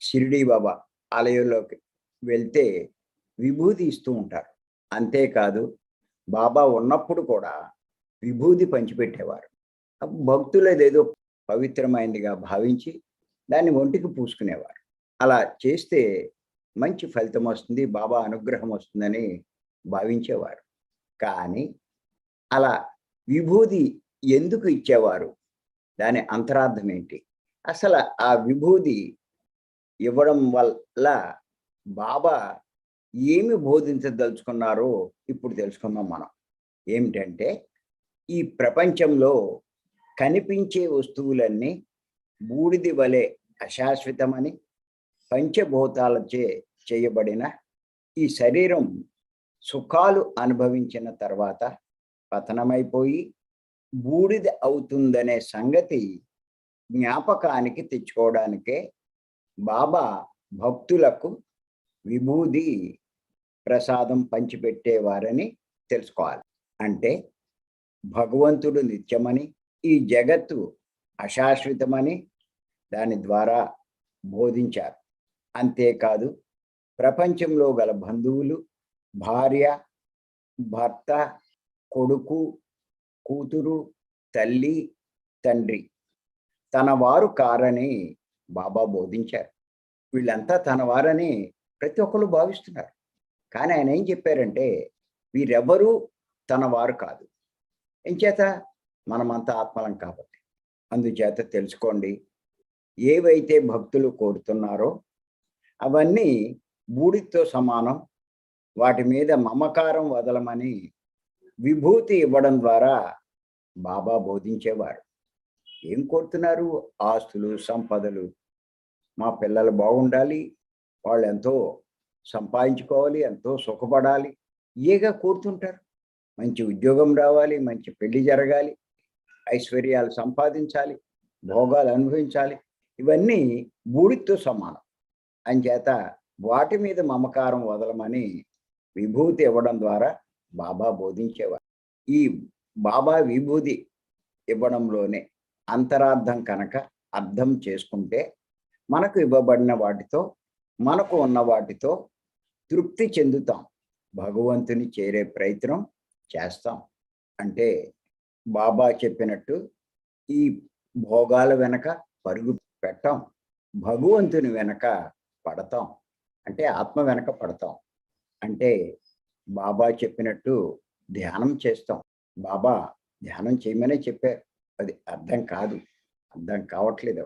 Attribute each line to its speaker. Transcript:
Speaker 1: షిరిడీ బాబా ఆలయంలోకి వెళ్తే విభూది ఇస్తూ ఉంటారు. అంతేకాదు బాబా ఉన్నప్పుడు కూడా విభూది పంచిపెట్టేవారు. భక్తులదేదో పవిత్రమైనదిగా భావించి దాన్ని ఒంటికి పూసుకునేవారు. అలా చేస్తే మంచి ఫలితం వస్తుంది, బాబా అనుగ్రహం వస్తుందని భావించేవారు. కానీ అలా విభూది ఎందుకు ఇచ్చేవారు? దాని అంతరార్థం ఏంటి? అసల ఆ విభూది ఇవ్వడం వల్ల బాబా ఏమి బోధించదలుచుకున్నారో ఇప్పుడు తెలుసుకుందాం మనం. ఏమిటంటే, ఈ ప్రపంచంలో కనిపించే వస్తువులన్నీ బూడిద వలె అశాశ్వతమని, పంచభూతాలచే చేయబడిన ఈ శరీరం సుఖాలు అనుభవించిన తర్వాత పతనమైపోయి బూడిద అవుతుందనే సంగతి జ్ఞాపకానికి తెచ్చుకోవడానికే బాబా భక్తులకు విభూది ప్రసాదం పంచిపెట్టేవారని తెలుసుకోవాలి. అంటే భగవంతుడు నిత్యమని, ఈ జగత్తు అశాశ్వతమని దాని ద్వారా బోధించారు. అంతేకాదు ప్రపంచంలో గల బంధువులు, భార్య, భర్త, కొడుకు, కూతురు, తల్లి, తండ్రి తన వారు కారని బాబా బోధించారు. వీళ్ళంతా తన వారని ప్రతి ఒక్కళ్ళు భావిస్తున్నారు. కానీ ఆయన ఏం చెప్పారంటే, వీరెవ్వరూ తన వారు కాదు. ఎంచేత మనమంతా ఆత్మలం కాబట్టి. అందుచేత తెలుసుకోండి, ఏవైతే భక్తులు కోరుతున్నారో అవన్నీ బూడిదతో సమానం. వాటి మీద మమకారం వదలమని విభూతి ఇవ్వడం ద్వారా బాబా బోధించేవారు. ఏం కోరుతున్నారు? ఆస్తులు, సంపదలు. మా పిల్లలు బాగుండాలి, వాళ్ళు ఎంతో సంపాదించుకోవాలి, ఎంతో సుఖపడాలి, ఏగా కోరుతుంటారు. మంచి ఉద్యోగం రావాలి, మంచి పెళ్లి జరగాలి, ఐశ్వర్యాలు సంపాదించాలి, భోగాలు అనుభవించాలి. ఇవన్నీ బూడిదతో సమానం. అంచేత వాటి మీద మమకారం వదలమని విభూతి ఇవ్వడం ద్వారా బాబా బోధించేవారు. ఈ బాబా విభూతి ఇవ్వడంలోనే అంతరార్థం కనుక అర్థం చేసుకుంటే మనకు ఇవ్వబడిన వాటితో, మనకు ఉన్న వాటితో తృప్తి చెందుతాం. భగవంతుని చేరే ప్రయత్నం చేస్తాం. అంటే బాబా చెప్పినట్టు ఈ భోగాల వెనక పరుగు పెట్టాం, భగవంతుని వెనక పడతాం. అంటే ఆత్మ వెనక పడతాం. అంటే బాబా చెప్పినట్టు ధ్యానం చేస్తాం. బాబా ధ్యానం చేయమనే చెప్పారు. అది అర్థం కాదు, అర్థం కావట్లేదు.